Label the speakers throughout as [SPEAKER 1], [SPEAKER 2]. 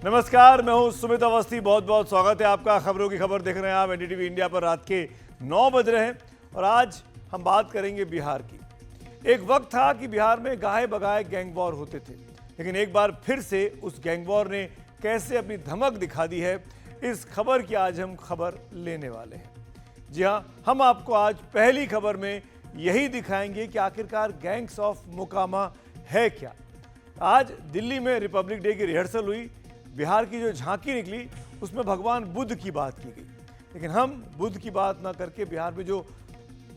[SPEAKER 1] नमस्कार, मैं हूं सुमित अवस्थी। बहुत बहुत स्वागत है आपका। खबरों की खबर देख रहे हैं आप एनडीटीवी इंडिया पर। रात के 9 बज रहे हैं और आज हम बात करेंगे बिहार की। एक वक्त था कि बिहार में गाहे बगाए गैंग वॉर होते थे, लेकिन एक बार फिर से उस गैंग वॉर ने कैसे अपनी धमक दिखा दी है, इस खबर की आज हम खबर लेने वाले हैं। जी हाँ, हम आपको आज पहली खबर में यही दिखाएंगे कि आखिरकार गैंग्स ऑफ मोकामा है क्या। आज दिल्ली में रिपब्लिक डे की रिहर्सल हुई। बिहार की जो झांकी निकली उसमें भगवान बुद्ध की बात की गई, लेकिन हम बुद्ध की बात ना करके बिहार में जो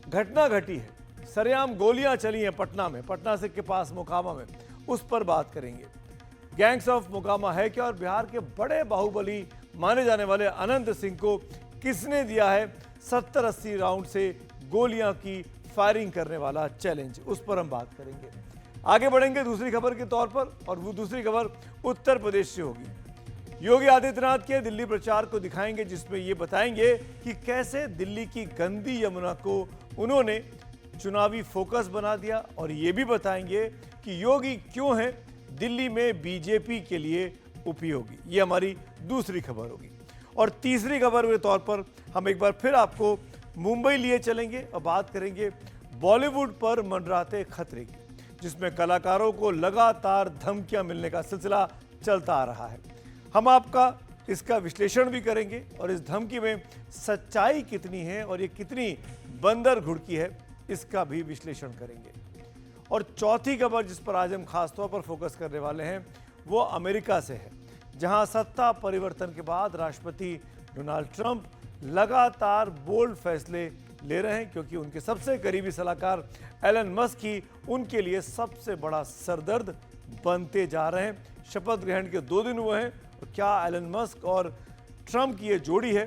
[SPEAKER 1] घटना घटी है, सरेआम गोलियां चली हैं पटना से के पास मोकामा में, उस पर बात करेंगे। गैंग्स ऑफ मोकामा है क्या और बिहार के बड़े बाहुबली माने जाने वाले अनंत सिंह को किसने दिया है 70-80 राउंड से गोलियां की फायरिंग करने वाला चैलेंज, उस पर हम बात करेंगे। आगे बढ़ेंगे दूसरी खबर के तौर पर, और वो दूसरी खबर उत्तर प्रदेश से होगी। योगी आदित्यनाथ के दिल्ली प्रचार को दिखाएंगे, जिसमें ये बताएंगे कि कैसे दिल्ली की गंदी यमुना को उन्होंने चुनावी फोकस बना दिया, और ये भी बताएंगे कि योगी क्यों हैं दिल्ली में बीजेपी के लिए उपयोगी। ये हमारी दूसरी खबर होगी। और तीसरी खबर के तौर पर हम एक बार फिर आपको मुंबई लिए चलेंगे और बात करेंगे बॉलीवुड पर मंडराते खतरे की, जिसमें कलाकारों को लगातार धमकियां मिलने का सिलसिला चलता आ रहा है। हम आपका इसका विश्लेषण भी करेंगे और इस धमकी में सच्चाई कितनी है और ये कितनी बंदर घुड़की है, इसका भी विश्लेषण करेंगे। और चौथी खबर जिस पर आज हम खासतौर पर फोकस करने वाले हैं वो अमेरिका से है, जहां सत्ता परिवर्तन के बाद राष्ट्रपति डोनाल्ड ट्रंप लगातार बोल्ड फैसले ले रहे हैं, क्योंकि उनके सबसे करीबी सलाहकार एलन मस्क ही उनके लिए सबसे बड़ा सरदर्द बनते जा रहे हैं। शपथ ग्रहण के 2 दिन हुए हैं और क्या एलन मस्क और ट्रंप की ये जोड़ी है,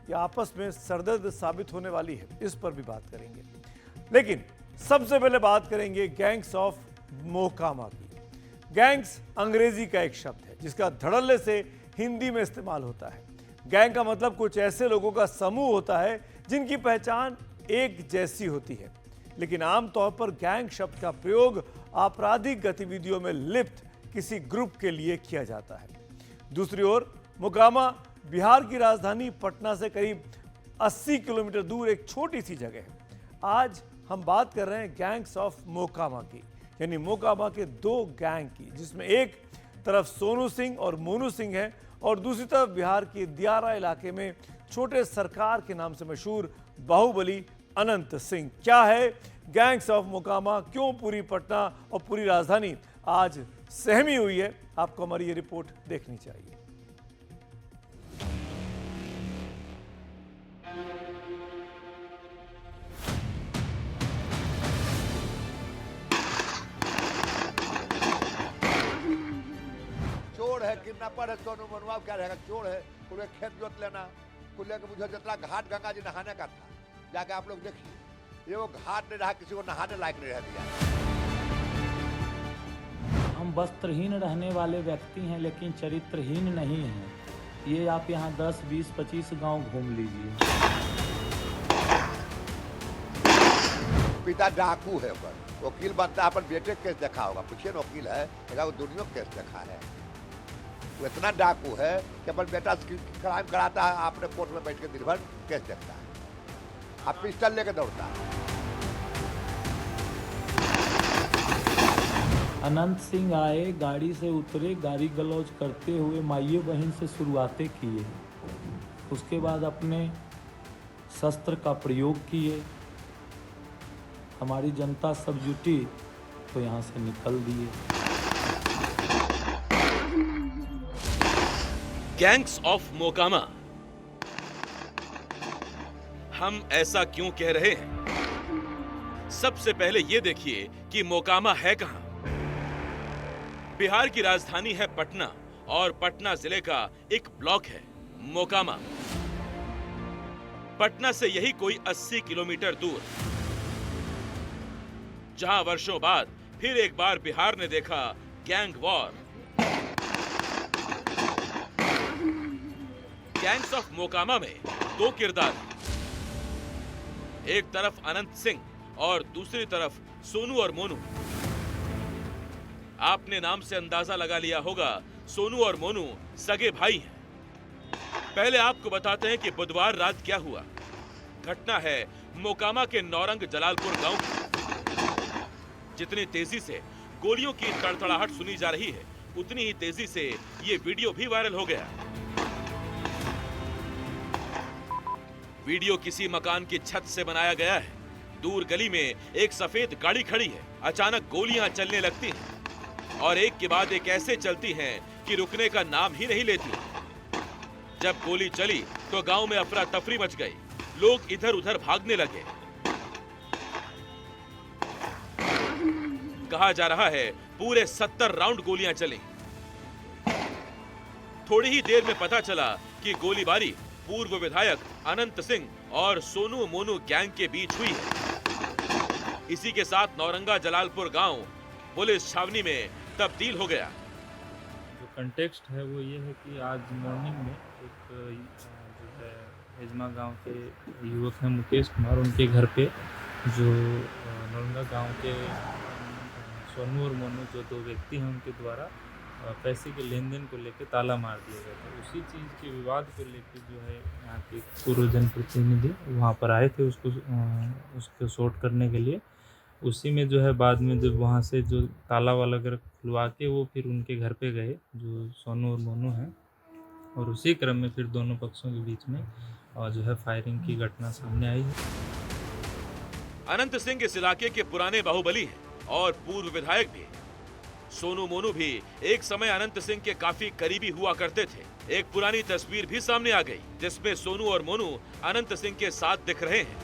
[SPEAKER 1] ये आपस में सरदर्द साबित होने वाली है, इस पर भी बात करेंगे। लेकिन सबसे पहले बात करेंगे गैंग्स ऑफ मोकामा की। गैंग्स अंग्रेजी का एक शब्द है जिसका धड़ल्ले से हिंदी में इस्तेमाल होता है। गैंग का मतलब कुछ ऐसे लोगों का समूह होता है जिनकी पहचान एक जैसी होती है, लेकिन आमतौर पर गैंग शब्द का प्रयोग आपराधिक गतिविधियों में लिप्त किसी ग्रुप के लिए किया जाता है। दूसरी ओर मोकामा बिहार की राजधानी पटना से करीब 80 किलोमीटर दूर एक छोटी सी जगह है। आज हम बात कर रहे हैं गैंग्स ऑफ मोकामा की, यानी मोकामा के 2 गैंग की, जिसमें एक तरफ सोनू सिंह और मोनू सिंह है और दूसरी तरफ बिहार के दियारा इलाके में छोटे सरकार के नाम से मशहूर बाहुबली अनंत सिंह। क्या है गैंग्स ऑफ मोकामा, क्यों पूरी पटना और पूरी राजधानी आज सहमी हुई है, आपको हमारी ये रिपोर्ट देखनी चाहिए।
[SPEAKER 2] चोर है, किडनैपर है, सोनू मनुआ क्या रहेगा? चोर है, पूरे खेत जोत लेना, कुल लेके मुझे जितना घाट गंगा जी नहाने का था, जाके आप लोग देखिए, ये वो घाट नहीं रहा, किसी को नहाने लायक नहीं रह दिया।
[SPEAKER 3] हम वस्त्रहीन रहने वाले व्यक्ति हैं, लेकिन चरित्रहीन नहीं हैं। ये आप यहाँ 10, 20, 25 गांव घूम लीजिए।
[SPEAKER 2] पिता डाकू है, पर वकील बनता है, अपन बेटे केस देखा होगा, पूछिए वकील है, वो दुनिया केस देखा है। वो इतना डाकू है कि अपन बेटा क्राइम कराता है, आपने कोर्ट में बैठ के दिन भर केस देखता है, आप पिस्टल लेके दौड़ता है।
[SPEAKER 3] अनंत सिंह आए, गाड़ी से उतरे, गाली गलौज करते हुए माइये बहन से शुरुआतें किए, उसके बाद अपने शस्त्र का प्रयोग किए। हमारी जनता सब जुटी तो यहाँ से निकल दिए।
[SPEAKER 4] गैंग्स ऑफ मोकामा, हम ऐसा क्यों कह रहे हैं? सबसे पहले ये देखिए कि मोकामा है कहां। बिहार की राजधानी है पटना और पटना जिले का एक ब्लॉक है मोकामा। पटना से यही कोई 80 किलोमीटर दूर, जहां वर्षों बाद फिर एक बार बिहार ने देखा gang war. Gangs of Mokama में 2 किरदार हैं, एक तरफ अनंत सिंह और दूसरी तरफ सोनू और मोनू। आपने नाम से अंदाजा लगा लिया होगा, सोनू और मोनू सगे भाई हैं। पहले आपको बताते हैं कि बुधवार रात क्या हुआ। घटना है मोकामा के नौरंग जलालपुर गांव की। जितनी तेजी से गोलियों की तड़तड़ाहट सुनी जा रही है, उतनी ही तेजी से ये वीडियो भी वायरल हो गया। वीडियो किसी मकान की छत से बनाया गया है। दूर गली में एक सफेद गाड़ी खड़ी है। अचानक गोलियां चलने लगती हैं और एक के बाद एक ऐसे चलती हैं कि रुकने का नाम ही नहीं लेती। जब गोली चली तो गांव में अफरा तफरी मच गई। लोग इधर उधर भागने लगे। कहा जा रहा है पूरे 70 राउंड गोलियां चली। थोड़ी ही देर में पता चला कि गोलीबारी पूर्व विधायक अनंत सिंह और सोनू मोनू गैंग के बीच हुई है। इसी के साथ नौरंगा जलालपुर गांव पुलिस छावनी में तब्दील हो गया।
[SPEAKER 5] जो कंटेक्स्ट है वो ये है कि आज मॉर्निंग में एक जो है हेजमा गांव के युवक हैं मुकेश कुमार, उनके घर पे जो नौरंगा गांव के सोनू और मोनू जो दो व्यक्ति हैं उनके द्वारा पैसे के लेन देन को लेकर ताला मार दिया गया था। उसी चीज़ के विवाद को लेकर जो है यहाँ के पूर्व जनप्रतिनिधि वहाँ पर आए थे उसको शॉर्ट करने के लिए। उसी में जो है बाद में जब वहाँ से जो ताला वाला घर खुलवा के वो फिर उनके घर पे गए जो सोनू और मोनू हैं, और उसी क्रम में फिर दोनों पक्षों के बीच में जो है फायरिंग की घटना सामने आई है।
[SPEAKER 4] अनंत सिंह इस इलाके के पुराने बाहुबली हैं और पूर्व विधायक भी। सोनू मोनू भी एक समय अनंत सिंह के काफी करीबी हुआ करते थे। एक पुरानी तस्वीर भी सामने आ गई जिसमें सोनू और मोनू अनंत सिंह के साथ दिख रहे हैं।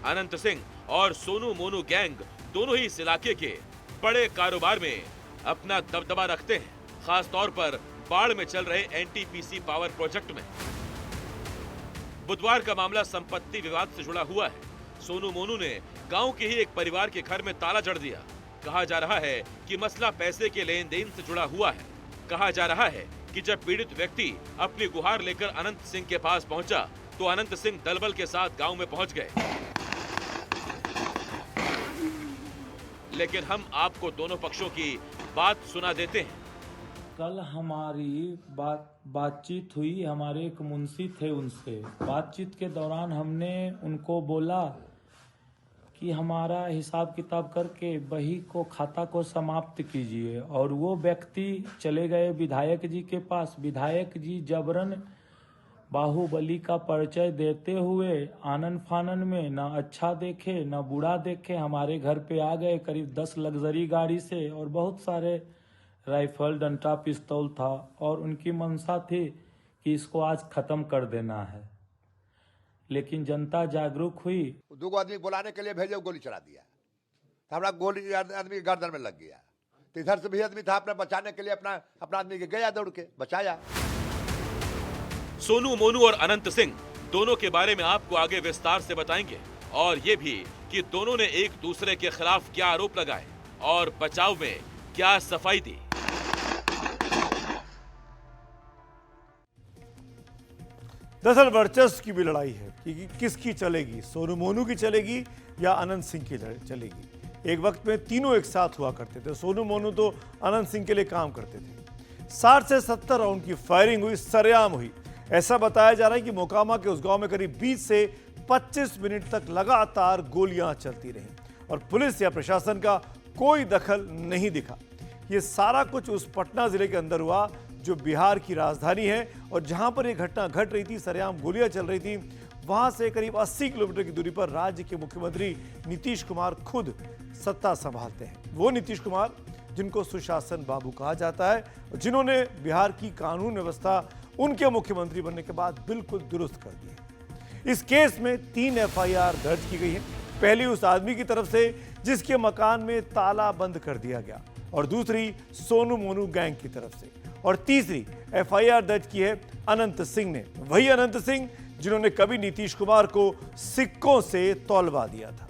[SPEAKER 4] अनंत सिंह और सोनू मोनू गैंग दोनों ही इस इलाके के बड़े कारोबार में अपना दबदबा रखते हैं, खास तौर पर बाढ़ में चल रहे एनटीपीसी पावर प्रोजेक्ट में। बुधवार का मामला संपत्ति विवाद से जुड़ा हुआ है। सोनू मोनू ने गांव के ही एक परिवार के घर में ताला जड़ दिया। कहा जा रहा है कि मसला पैसे के लेन देन से जुड़ा हुआ है। कहा जा रहा है कि जब पीड़ित व्यक्ति अपनी गुहार लेकर अनंत सिंह के पास पहुंचा तो अनंत सिंह दलबल के साथ गांव में पहुंच गए। लेकिन हम आपको दोनों पक्षों की बात सुना देते हैं।
[SPEAKER 3] कल हमारी बातचीत हुई, हमारे एक मुंशी थे, उनसे बातचीत के दौरान हमने उनको बोला कि हमारा हिसाब किताब करके बही को खाता को समाप्त कीजिए, और वो व्यक्ति चले गए विधायक जी के पास। विधायक जी जबरन बाहुबली का परिचय देते हुए आनन फानन में न अच्छा देखे न बुरा देखे हमारे घर पे आ गए। करीब 10 लग्जरी गाड़ी से और बहुत सारे राइफल, डंडा, पिस्तौल था, और उनकी मंशा थी कि इसको आज खत्म कर देना है। लेकिन जनता जागरूक हुई।
[SPEAKER 2] 2 आदमी बुलाने के लिए भेजे, गोली चला दिया। हमारा गोली आदमी गर्दन में लग गया। तो इधर से भी आदमी था अपना बचाने के लिए, अपना आदमी के गया दौड़ के बचाया।
[SPEAKER 4] सोनू मोनू और अनंत सिंह दोनों के बारे में आपको आगे विस्तार से बताएंगे, और ये भी कि दोनों ने एक दूसरे के खिलाफ क्या आरोप लगाए और बचाव में क्या सफाई दी।
[SPEAKER 1] दरअसल वर्चस्व की भी लड़ाई है कि किसकी चलेगी, सोनू मोनू की चलेगी या अनंत सिंह की चलेगी। एक वक्त में तीनों एक साथ हुआ करते थे। सोनू मोनू तो अनंत सिंह के लिए काम करते थे। 60 से 70 राउंड की फायरिंग हुई, सरेआम हुई। ऐसा बताया जा रहा है कि मोकामा के उस गांव में करीब 20 से 25 मिनट तक लगातार गोलियां चलती रहीं और पुलिस या प्रशासन का कोई दखल नहीं दिखा। ये सारा कुछ उस पटना जिले के अंदर हुआ जो बिहार की राजधानी है, और जहां पर यह घटना घट रही थी, सरेआम गोलियां चल रही थी, वहां से करीब 80 किलोमीटर की दूरी पर राज्य के मुख्यमंत्री नीतीश कुमार खुद सत्ता संभालते हैं। वो नीतीश कुमार जिनको सुशासन बाबू कहा जाता है, जिन्होंने बिहार की कानून व्यवस्था उनके मुख्यमंत्री बनने के बाद बिल्कुल दुरुस्त कर दी है। इस केस में 3 FIR दर्ज की गई है। पहली उस आदमी की तरफ से जिसके मकान में ताला बंद कर दिया गया, और दूसरी सोनू मोनू गैंग की तरफ से, और तीसरी FIR दर्ज की है अनंत सिंह ने। वही अनंत सिंह जिन्होंने कभी नीतीश कुमार को सिक्कों से तौलवा दिया था।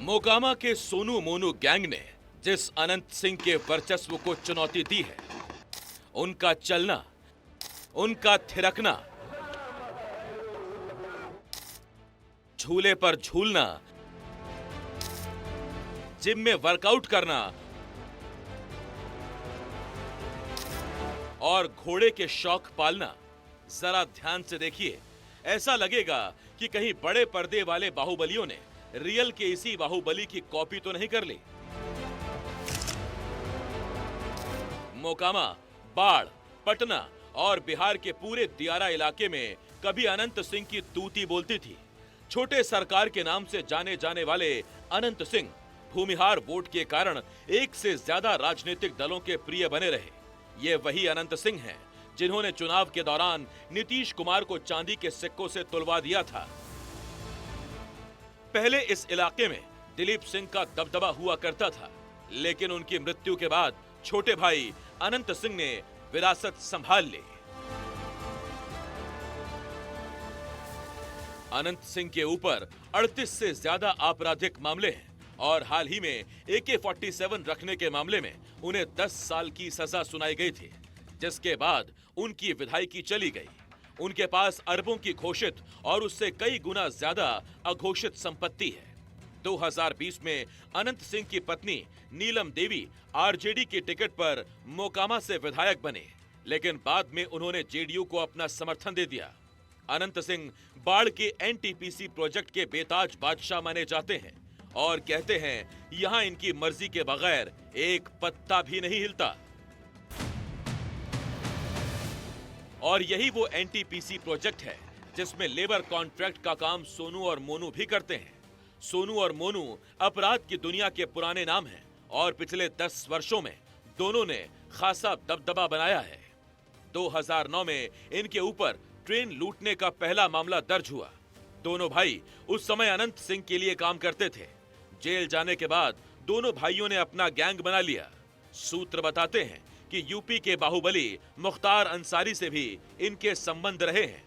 [SPEAKER 4] मोकामा के सोनू मोनू गैंग ने जिस अनंत सिंह के वर्चस्व को चुनौती दी है, उनका चलना, उनका थिरकना झूले पर झूलना, जिम में वर्कआउट करना और घोड़े के शौक पालना। जरा ध्यान से देखिए, ऐसा लगेगा कि कहीं बड़े पर्दे वाले बाहुबलियों ने रियल के इसी बाहुबली की कॉपी तो नहीं कर ली। मोकामा, बाढ़, पटना और बिहार के पूरे दियारा इलाके में कभी अनंत सिंह की तूती बोलती थी। छोटे सरकार के नाम से जाने जाने वाले अनंत सिंह भूमिहार वोट के कारण एक से ज्यादा राजनीतिक दलों के प्रिय बने रहे। ये वही अनंत सिंह हैं जिन्होंने चुनाव के दौरान नीतीश कुमार को चांदी के सिक्कों से तुलवा दिया था। पहले इस इलाके में दिलीप सिंह का दबदबा हुआ करता था, लेकिन उनकी मृत्यु के बाद छोटे भाई अनंत सिंह ने विरासत संभाल ली। अनंत सिंह के ऊपर 38 से ज्यादा आपराधिक मामले हैं और हाल ही में AK-47 रखने के मामले में उन्हें 10 साल की सजा सुनाई गई थी, जिसके बाद उनकी विधायकी चली गई। उनके पास अरबों की घोषित और उससे कई गुना ज्यादा अघोषित संपत्ति है। 2020 में अनंत सिंह की पत्नी नीलम देवी आरजेडी के टिकट पर मोकामा से विधायक बने, लेकिन बाद में उन्होंने जेडीयू को अपना समर्थन दे दिया। अनंत सिंह बाढ़ के एनटीपीसी प्रोजेक्ट के बेताज बादशाह माने जाते हैं और कहते हैं यहां इनकी मर्जी के बगैर एक पत्ता भी नहीं हिलता। और यही वो एनटीपीसी प्रोजेक्ट है जिसमें लेबर कॉन्ट्रैक्ट का काम सोनू और मोनू भी करते हैं। सोनू और मोनू अपराध की दुनिया के पुराने नाम हैं और पिछले 10 वर्षों में दोनों ने खासा दबदबा बनाया है। 2009 में इनके ऊपर ट्रेन लूटने का पहला मामला दर्ज हुआ। दोनों भाई उस समय अनंत सिंह के लिए काम करते थे। जेल जाने के बाद दोनों भाइयों ने अपना गैंग बना लिया। सूत्र बताते हैं कि यूपी के बाहुबली मुख्तार अंसारी से भी इनके संबंध रहे हैं।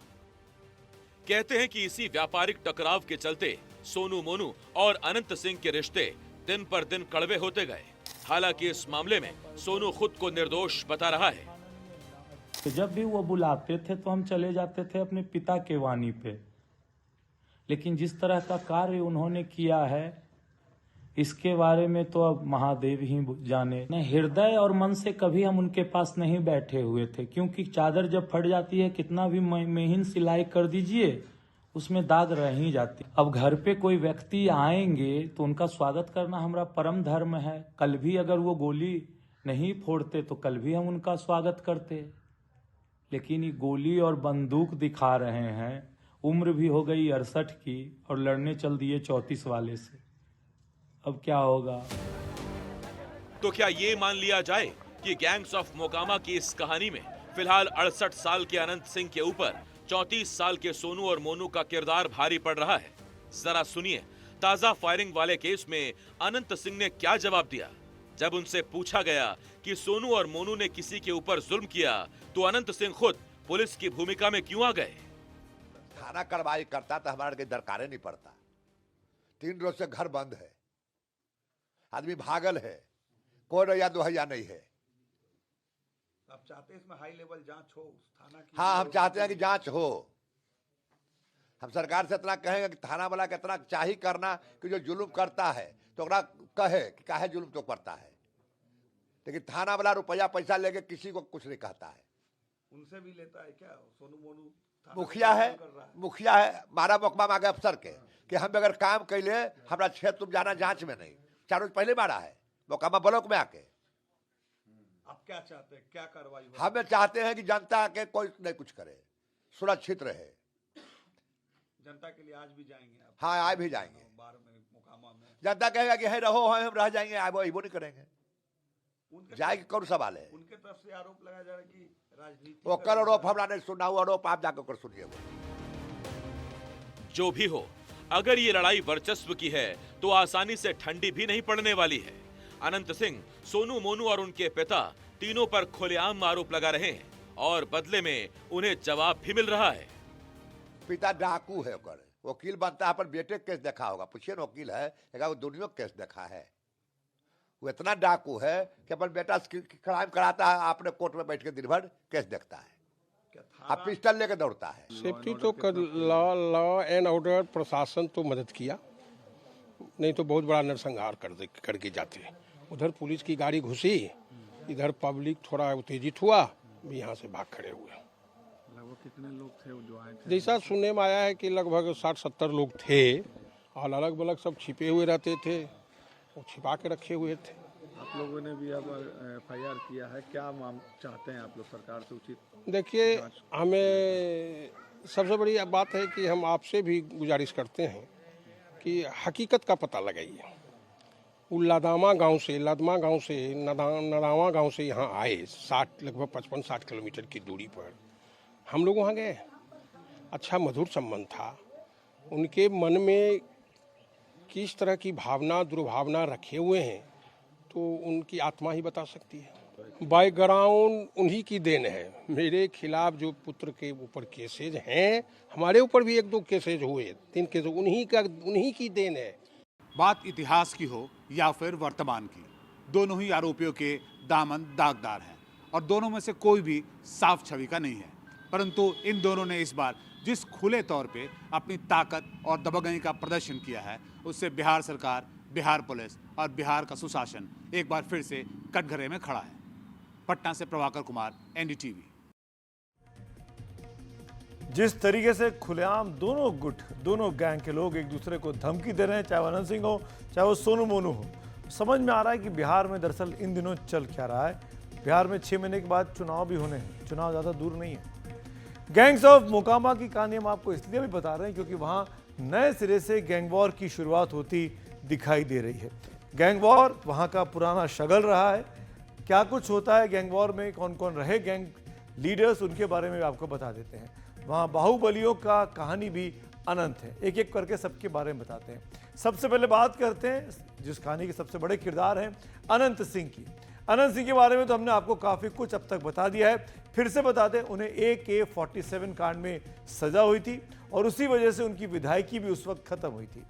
[SPEAKER 4] कहते हैं कि इसी व्यापारिक टकराव के चलते सोनू मोनू और अनंत सिंह के रिश्ते दिन पर दिन कड़वे होते गए। हालांकि इस मामले में सोनू खुद को निर्दोष बता रहा है।
[SPEAKER 3] तो जब भी वो बुलाते थे तो हम चले जाते थे अपने पिता के वाणी पे, लेकिन जिस तरह का कार्य उन्होंने किया है इसके बारे में तो अब महादेव ही जाने। न हृदय और मन से कभी हम उनके पास नहीं बैठे हुए थे, क्योंकि चादर जब फट जाती है कितना भी महीन सिलाई कर दीजिए उसमें दाग रह ही जाती। अब घर पे कोई व्यक्ति आएंगे तो उनका स्वागत करना हमारा परम धर्म है। कल भी अगर वो गोली नहीं फोड़ते तो कल भी हम उनका स्वागत करते, लेकिन ये गोली और बंदूक दिखा रहे हैं। उम्र भी हो गई 68 की और लड़ने चल दिए 34 वाले से। अब क्या होगा?
[SPEAKER 4] तो क्या ये मान लिया जाए कि गैंग्स ऑफ मोकामा की इस कहानी में फिलहाल 68 साल के अनंत सिंह के ऊपर 34 साल के सोनू और मोनू का किरदार भारी पड़ रहा है? जरा सुनिए ताजा फायरिंग वाले केस में अनंत सिंह ने क्या जवाब दिया। जब उनसे पूछा गया कि सोनू और मोनू ने किसी के ऊपर जुल्म किया तो अनंत सिंह खुद पुलिस की भूमिका में क्यों आ गए?
[SPEAKER 2] थाना कार्रवाई करता तो हमारे के दरकारे नहीं पड़ता। 3 रोज से घर बंद है, आदमी भागल है, कोई रैया दोहैया नहीं है।
[SPEAKER 6] आप चाहते हैं इसमें हाई लेवल जांच हो थाना की?
[SPEAKER 2] हाँ, हम चाहते हैं कि जांच हो। हम सरकार से इतना कहेंगे कि थाना वाला का इतना चाहिए करना कि जो जुल्म करता है तो ओकरा कहे कि काहे जुल्म तो करता है, लेकिन थाना वाला रुपया पैसा लेके किसी को कुछ नहीं कहता है।
[SPEAKER 6] उनसे भी लेता है क्या सोनू मोनू?
[SPEAKER 2] मुखिया है, मुखिया है, मारा मुकमा मांगे अफसर के कि हम अगर काम कैले हमारा क्षेत्र तुम जाना जांच में नहीं। 4 रोज पहले मारा है मोकामा ब्लॉक में आके।
[SPEAKER 6] आप क्या चाहते हैं, क्या कार्रवाई हो?
[SPEAKER 2] हमें चाहते हैं कि जनता के कोई नहीं कुछ करे, सुरक्षित रहे।
[SPEAKER 6] जनता के लिए आज भी जाएंगे आप?
[SPEAKER 2] हाँ, आज भी जाएंगे।
[SPEAKER 6] बार में मोकामा में
[SPEAKER 2] जनता कहेगा कि है रहो, हम रह जाएंगे, आबो वो नहीं करेंगे। जाएगी कौन सवाल है?
[SPEAKER 6] उनके तरफ से आरोप लगाया जा रहा है कि राजनीति
[SPEAKER 2] वो कर आरोप हमरा नहीं सुना हुआ आरोप आप जाकर कर सुनिए।
[SPEAKER 4] जो भी हो, अगर ये लड़ाई वर्चस्व की है तो आसानी से ठंडी भी नहीं पड़ने वाली है। अनंत सिंह, सोनू मोनू और उनके पिता तीनों पर खुलेआम आरोप लगा रहे हैं और बदले में उन्हें जवाब भी मिल रहा है।
[SPEAKER 2] पिता डाकू है, वकील बनता है, अपन बेटे केस देखा होगा, पूछिए वकील है, वो दुनिया केस देखा है। वो इतना डाकू है कि अपन बेटा क्राइम कराता है, आपने कोर्ट में बैठ के दिन भर केस देखता है। अब पिस्टल लेके दौड़ता है।
[SPEAKER 7] सेफ्टी तो लॉ एंड ऑर्डर प्रशासन तो मदद किया, नहीं तो बहुत बड़ा नरसंहार करके जाते। उधर पुलिस की गाड़ी घुसी, इधर पब्लिक थोड़ा उत्तेजित हुआ, यहाँ से भाग खड़े हुए।
[SPEAKER 6] लगभग कितने लोग थे जो आए थे?
[SPEAKER 7] जैसा सुनने में आया है कि लगभग 60-70 लोग थे और अलग अलग सब छिपे हुए रहते थे, वो छिपा के रखे हुए थे।
[SPEAKER 6] आप लोगों ने भी अब FIR किया है, क्या चाहते हैं आप लोग सरकार से उचित?
[SPEAKER 7] देखिए, हमें सबसे बड़ी बात है कि हम आपसे भी गुजारिश करते हैं कि हकीकत का पता लगाइए। वो लदामा गांव से नदावा गांव से यहाँ आए, लगभग 55-60 किलोमीटर की दूरी पर। हम लोग वहाँ गए, अच्छा मधुर संबंध था। उनके मन में किस तरह की भावना दुर्भावना रखे हुए हैं तो उनकी आत्मा ही बता सकती है। बैकग्राउंड उन्हीं की देन है। मेरे खिलाफ जो पुत्र के ऊपर केसेज हैं, हमारे ऊपर भी 1-2 केसेज हुए, 3 केसेज, उन्हीं की देन है।
[SPEAKER 8] बात इतिहास की हो या फिर वर्तमान की, दोनों ही आरोपियों के दामन दागदार हैं और दोनों में से कोई भी साफ छवि का नहीं है। परंतु इन दोनों ने इस बार जिस खुले तौर पे अपनी ताकत और दबंगई का प्रदर्शन किया है, उससे बिहार सरकार, बिहार पुलिस और बिहार का सुशासन एक बार फिर से कटघरे में खड़ा है। पटना से प्रभाकर कुमार, NDTV।
[SPEAKER 1] जिस तरीके से खुलेआम दोनों गुट, दोनों गैंग के लोग एक दूसरे को धमकी दे रहे हैं, चाहे वो अनंत सिंह हो चाहे वो सोनू मोनू हो, समझ में आ रहा है कि बिहार में दरअसल इन दिनों चल क्या रहा है। बिहार में 6 महीने के बाद चुनाव भी होने हैं, चुनाव ज़्यादा दूर नहीं है। गैंग्स ऑफ मोकामा की कहानी हम आपको इसलिए भी बता रहे हैं क्योंकि वहाँ नए सिरे से गैंग वॉर की शुरुआत होती दिखाई दे रही है। गैंग वॉर वहाँ का पुराना शगल रहा है। क्या कुछ होता है गैंग वॉर में, कौन कौन रहे गैंग लीडर्स, उनके बारे में भी आपको बता देते हैं। वहाँ बाहुबलियों का कहानी भी अनंत है, एक एक करके सबके बारे में बताते हैं। सबसे पहले बात करते हैं जिस कहानी के सबसे बड़े किरदार हैं, अनंत सिंह की। अनंत सिंह के बारे में तो हमने आपको काफ़ी कुछ अब तक बता दिया है, फिर से बता दें। उन्हें AK-47 कांड में सजा हुई थी और उसी वजह से उनकी विधायकी भी उस वक्त खत्म हुई थी।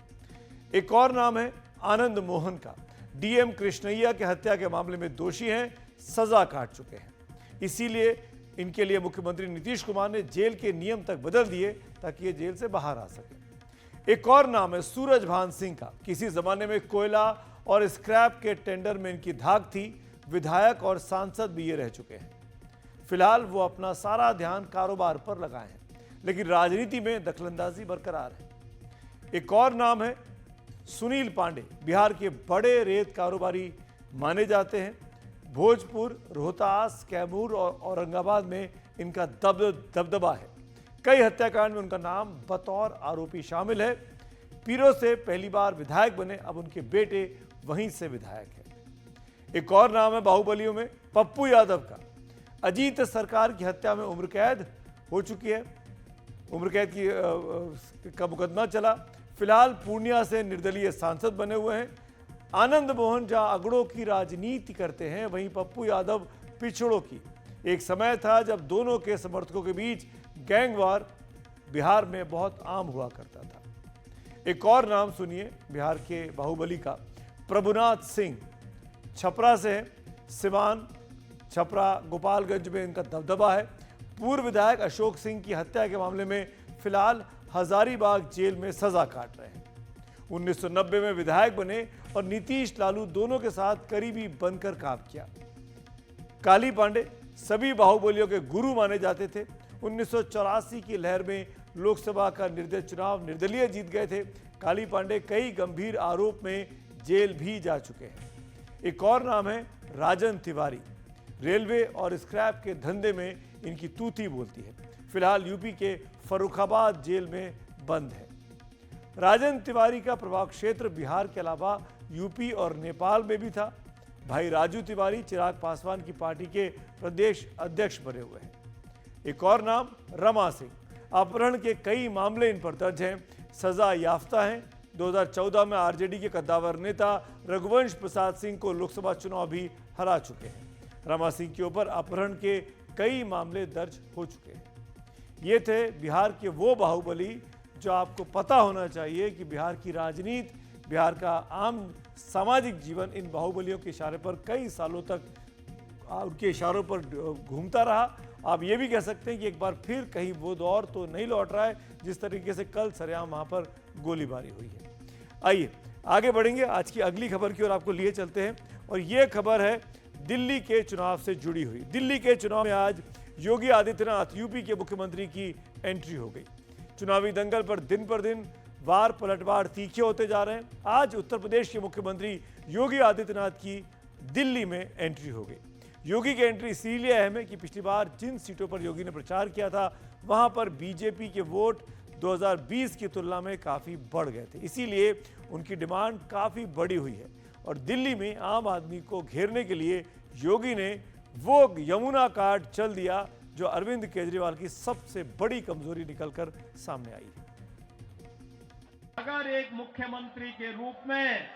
[SPEAKER 1] एक और नाम है आनंद मोहन का। DM कृष्णैया के हत्या के मामले में दोषी हैं, सजा काट चुके हैं। इसीलिए इनके लिए मुख्यमंत्री नीतीश कुमार ने जेल के नियम तक बदल दिए ताकि ये जेल से बाहर आ सके। एक और नाम है सूरजभान सिंह का। किसी जमाने में कोयला और स्क्रैप के टेंडर में इनकी धाक थी, विधायक और सांसद भी ये रह चुके हैं। फिलहाल वो अपना सारा ध्यान कारोबार पर लगाए हैं, लेकिन राजनीति में दखलंदाजी बरकरार है। एक और नाम है सुनील पांडे, बिहार के बड़े रेत कारोबारी माने जाते हैं। भोजपुर, रोहतास, कैमूर और औरंगाबाद में इनका दबदबा है। कई हत्याकांड में उनका नाम बतौर आरोपी शामिल है। पीरो से पहली बार विधायक बने, अब उनके बेटे वहीं से विधायक है। एक और नाम है बाहुबलियों में पप्पू यादव का। अजीत सरकार की हत्या में उम्र कैद हो चुकी है, उम्र कैद का मुकदमा चला। फिलहाल पूर्णिया से निर्दलीय सांसद बने हुए हैं। आनंद मोहन जहां अगड़ों की राजनीति करते हैं, वहीं पप्पू यादव पिछड़ों की। एक समय था जब दोनों के समर्थकों के बीच गैंग वार बिहार में बहुत आम हुआ करता था। एक और नाम सुनिए बिहार के बाहुबली का, प्रभुनाथ सिंह। छपरा से है, सिवान, छपरा, गोपालगंज में इनका दबदबा है। पूर्व विधायक अशोक सिंह की हत्या के मामले में फिलहाल हजारीबाग जेल में सजा काट रहे हैं। 1990 में विधायक बने और नीतीश लालू दोनों के साथ करीबी बनकर काम किया। काली पांडे सभी बाहुबलियों के गुरु माने जाते थे। 1984 की लहर में लोकसभा का चुनाव निर्दलीय जीत गए थे। काली पांडे कई गंभीर आरोप में जेल भी जा चुके हैं। एक और नाम है राजन तिवारी। रेलवे और स्क्रैप के धंधे में इनकी तूती बोलती है। फिलहाल यूपी के फर्रुखाबाद जेल में बंद है। राजन तिवारी का प्रभाव क्षेत्र बिहार के अलावा यूपी और नेपाल में भी था। भाई राजू तिवारी चिराग पासवान की पार्टी के प्रदेश अध्यक्ष बने हुए हैं। एक और नाम रमा सिंह। अपहरण के कई मामले इन पर दर्ज हैं, सजा याफ्ता हैं। 2014 में आरजेडी के कद्दावर नेता रघुवंश प्रसाद सिंह को लोकसभा चुनाव भी हरा चुके हैं। रमा सिंह के ऊपर अपहरण के कई मामले दर्ज हो चुके हैं। ये थे बिहार के वो बाहुबली जो आपको पता होना चाहिए कि बिहार की राजनीति, बिहार का आम सामाजिक जीवन इन बाहुबलियों के इशारे पर कई सालों तक उनके इशारों पर घूमता रहा आप ये भी कह सकते हैं कि एक बार फिर कहीं वो दौर तो नहीं लौट रहा है जिस तरीके से कल सरेआम वहां पर गोलीबारी हुई है। आइए आगे बढ़ेंगे, आज की अगली खबर की ओर आपको लिए चलते हैं और ये खबर है दिल्ली के चुनाव से जुड़ी हुई। दिल्ली के चुनाव में आज योगी आदित्यनाथ यूपी के मुख्यमंत्री की एंट्री हो गई। चुनावी दंगल पर दिन वार पलटवार तीखे होते जा रहे हैं। आज उत्तर प्रदेश के मुख्यमंत्री योगी आदित्यनाथ की दिल्ली में एंट्री हो गई। योगी की एंट्री इसीलिए अहम है कि पिछली बार जिन सीटों पर योगी ने प्रचार किया था वहां पर बीजेपी के वोट 2020 की तुलना में काफी बढ़ गए थे, इसीलिए उनकी डिमांड काफी बड़ी हुई है। और दिल्ली में आम आदमी को घेरने के लिए योगी ने वो यमुना कार्ड चल दिया जो अरविंद केजरीवाल की सबसे बड़ी कमजोरी निकलकर सामने आई है।
[SPEAKER 9] अगर एक मुख्यमंत्री के रूप में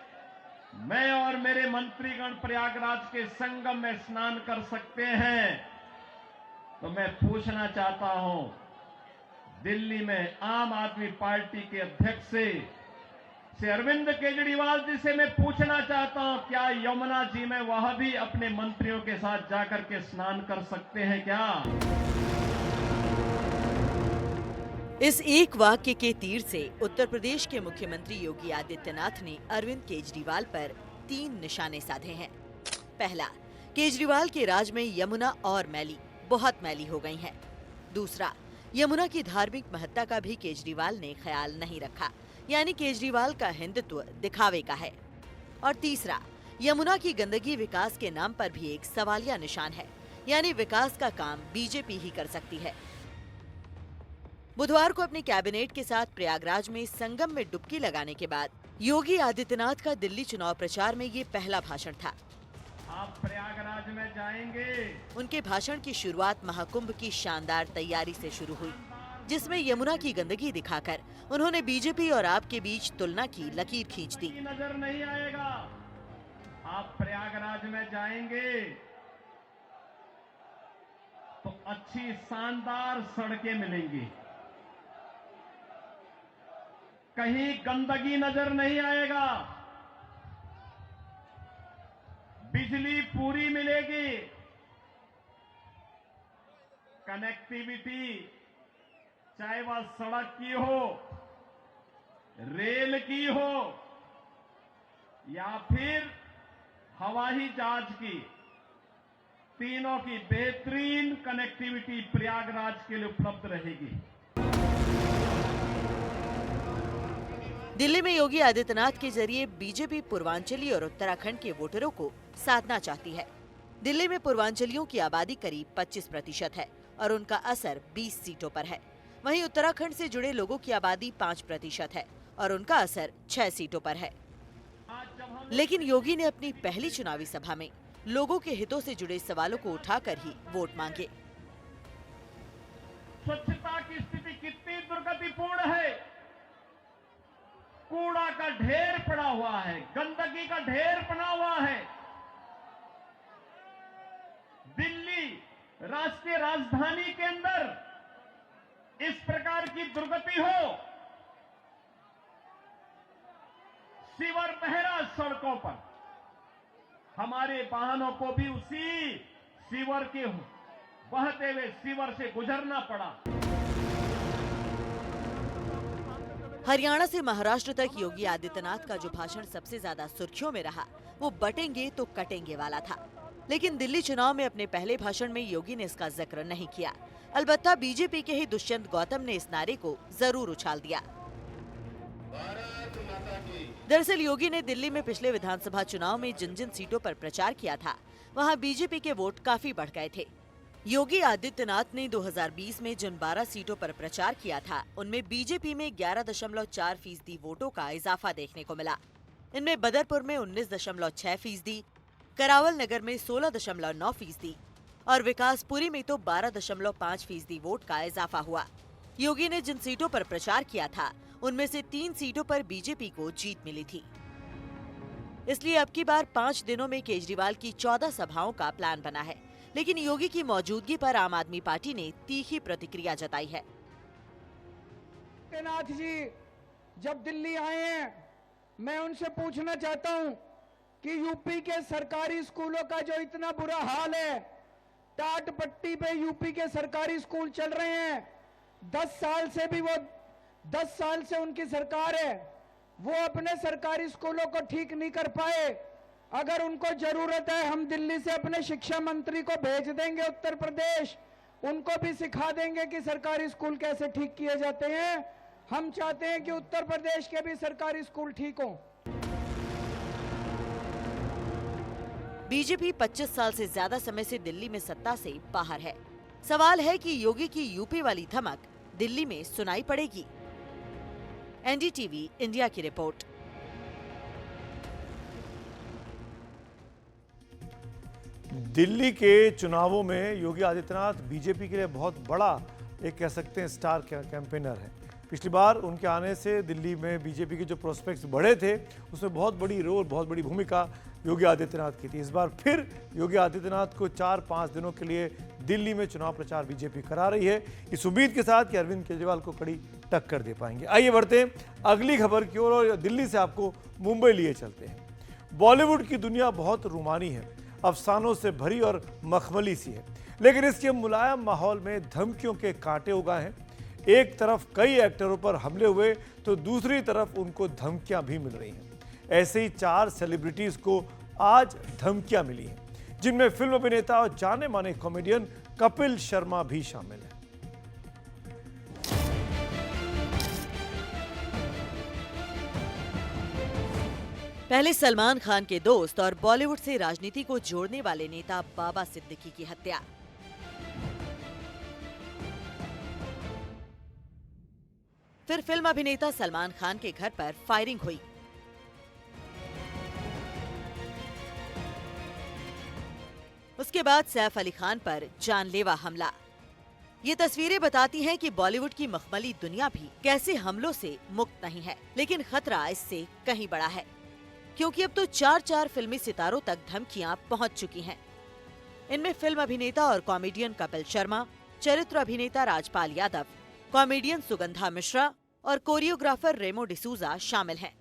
[SPEAKER 9] मैं और मेरे मंत्रीगण प्रयागराज के संगम में स्नान कर सकते हैं तो मैं पूछना चाहता हूं दिल्ली में आम आदमी पार्टी के अध्यक्ष से अरविंद केजरीवाल जी से मैं पूछना चाहता हूं क्या यमुना जी में वह भी अपने मंत्रियों के साथ जाकर के स्नान कर सकते हैं क्या?
[SPEAKER 10] इस एक वाक्य के तीर से उत्तर प्रदेश के मुख्यमंत्री योगी आदित्यनाथ ने अरविंद केजरीवाल पर 3 निशाने साधे हैं। पहला, केजरीवाल के राज में यमुना और बहुत मैली हो गई है। दूसरा, यमुना की धार्मिक महत्ता का भी केजरीवाल ने ख्याल नहीं रखा, यानी केजरीवाल का हिंदुत्व दिखावे का है। और तीसरा, यमुना की गंदगी विकास के नाम पर भी एक सवालिया निशान है, यानी विकास का काम बीजेपी ही कर सकती है। बुधवार को अपने कैबिनेट के साथ प्रयागराज में संगम में डुबकी लगाने के बाद योगी आदित्यनाथ का दिल्ली चुनाव प्रचार में ये पहला भाषण था।
[SPEAKER 9] आप प्रयागराज में जाएंगे।
[SPEAKER 10] उनके भाषण की शुरुआत महाकुंभ की शानदार तैयारी से शुरू हुई, जिसमें यमुना की गंदगी दिखाकर उन्होंने बीजेपी और आप के बीच तुलना की लकीर खींच दी।
[SPEAKER 9] नजर नहीं आएगा। आप प्रयागराज में जाएंगे तो अच्छी शानदार सड़कें मिलेंगी, कहीं गंदगी नजर नहीं आएगा, बिजली पूरी मिलेगी, कनेक्टिविटी चाहे वह सड़क की हो, रेल की हो या फिर हवाई जहाज की, तीनों की बेहतरीन कनेक्टिविटी प्रयागराज के लिए उपलब्ध रहेगी।
[SPEAKER 10] दिल्ली में योगी आदित्यनाथ के जरिए बीजेपी पूर्वांचली और उत्तराखंड के वोटरों को साधना चाहती है। दिल्ली में पूर्वांचलियों की आबादी करीब 25% है और उनका असर 20 सीटों पर है। वहीं उत्तराखंड से जुड़े लोगों की आबादी 5% है और उनका असर 6 सीटों पर है। लेकिन योगी ने अपनी पहली चुनावी सभा में लोगों के हितों से जुड़े सवालों को उठाकर ही वोट मांगे।
[SPEAKER 9] स्वच्छता की स्थिति कितनी दुर्गतिपूर्ण है, कूड़ा का ढेर पड़ा हुआ है, गंदगी का ढेर पड़ा हुआ है। दिल्ली राष्ट्रीय राजधानी के अंदर इस प्रकार की दुर्गति हो, सीवर बह रहा सड़कों पर, हमारे वाहनों को भी उसी सीवर के बहते हुए सीवर से गुजरना पड़ा।
[SPEAKER 10] हरियाणा से महाराष्ट्र तक योगी आदित्यनाथ का जो भाषण सबसे ज्यादा सुर्खियों में रहा वो बटेंगे तो कटेंगे वाला था। लेकिन दिल्ली चुनाव में अपने पहले भाषण में योगी ने इसका जिक्र नहीं किया। अलबत्ता बीजेपी के ही दुष्यंत गौतम ने इस नारे को जरूर उछाल दिया। दरअसल योगी ने दिल्ली में पिछले विधानसभा चुनाव में जिन जिन सीटों पर प्रचार किया था वहां बीजेपी के वोट काफी बढ़ गए थे। योगी आदित्यनाथ ने 2020 में जिन 12 सीटों पर प्रचार किया था उनमें बीजेपी में 11.4% वोटों का इजाफा देखने को मिला। इनमें बदरपुर में 19.6%, करावल नगर में 16.9% और विकासपुरी में तो 12.5% वोट का इजाफा हुआ। योगी ने जिन सीटों पर प्रचार किया था उनमें से 3 सीटों पर बीजेपी को जीत मिली थी। इसलिए अब की बार 5 दिनों में केजरीवाल की 14 सभाओं का प्लान बना है। लेकिन योगी की मौजूदगी पर आम आदमी पार्टी ने तीखी प्रतिक्रिया जताई है।
[SPEAKER 11] आदित्यनाथ जी जब दिल्ली आए हैं, मैं उनसे पूछना चाहता हूं कि यूपी के सरकारी स्कूलों का जो इतना बुरा हाल है, टाट पट्टी पे यूपी के सरकारी स्कूल चल रहे हैं। 10 साल से उनकी सरकार है, वो अपने सरकारी स्कूलों को ठीक नहीं कर पाए। अगर उनको जरूरत है, हम दिल्ली से अपने शिक्षा मंत्री को भेज देंगे उत्तर प्रदेश, उनको भी सिखा देंगे कि सरकारी स्कूल कैसे ठीक किए जाते हैं। हम चाहते हैं कि उत्तर प्रदेश के भी सरकारी स्कूल ठीक हों।
[SPEAKER 10] बीजेपी 25 साल से ज्यादा समय से दिल्ली में सत्ता से बाहर है। सवाल है कि योगी की यूपी वाली धमक दिल्ली में सुनाई पड़ेगी। एनडीटीवी इंडिया की रिपोर्ट।
[SPEAKER 1] दिल्ली के चुनावों में योगी आदित्यनाथ बीजेपी के लिए बहुत बड़ा एक कह सकते हैं स्टार कैंपेनर है। पिछली बार उनके आने से दिल्ली में बीजेपी के जो प्रोस्पेक्ट्स बढ़े थे, उसमें बहुत बड़ी भूमिका योगी आदित्यनाथ की थी। इस बार फिर योगी आदित्यनाथ को 4-5 दिनों के लिए दिल्ली में चुनाव प्रचार बीजेपी करा रही है, इस उम्मीद के साथ कि अरविंद केजरीवाल को कड़ी टक्कर दे पाएंगे। आइए बढ़ते हैं अगली खबर की ओर और दिल्ली से आपको मुंबई लिए चलते हैं। बॉलीवुड की दुनिया बहुत रूमानी है, अफसानों से भरी और मखमली सी है, लेकिन इसके मुलायम माहौल में धमकियों के कांटे उगाए हैं। एक तरफ कई एक्टरों पर हमले हुए तो दूसरी तरफ उनको धमकियां भी मिल रही हैं। ऐसे ही 4 सेलिब्रिटीज को आज धमकियां मिली हैं, जिनमें फिल्म अभिनेता और जाने माने कॉमेडियन कपिल शर्मा भी शामिल हैं।
[SPEAKER 10] पहले सलमान खान के दोस्त और बॉलीवुड से राजनीति को जोड़ने वाले नेता बाबा सिद्दीकी की हत्या। फिर फिल्म अभिनेता सलमान खान के घर पर फायरिंग हुई। उसके बाद सैफ अली खान पर जानलेवा हमला। ये तस्वीरें बताती हैं कि बॉलीवुड की मखमली दुनिया भी कैसे हमलों से मुक्त नहीं है, लेकिन खतरा इससे कहीं बड़ा है, क्योंकि अब तो 4 फिल्मी सितारों तक धमकियां पहुंच चुकी हैं। इनमें फिल्म अभिनेता और कॉमेडियन कपिल शर्मा, चरित्र अभिनेता राजपाल यादव, कॉमेडियन सुगंधा मिश्रा और कोरियोग्राफर रेमो डिसूजा शामिल हैं।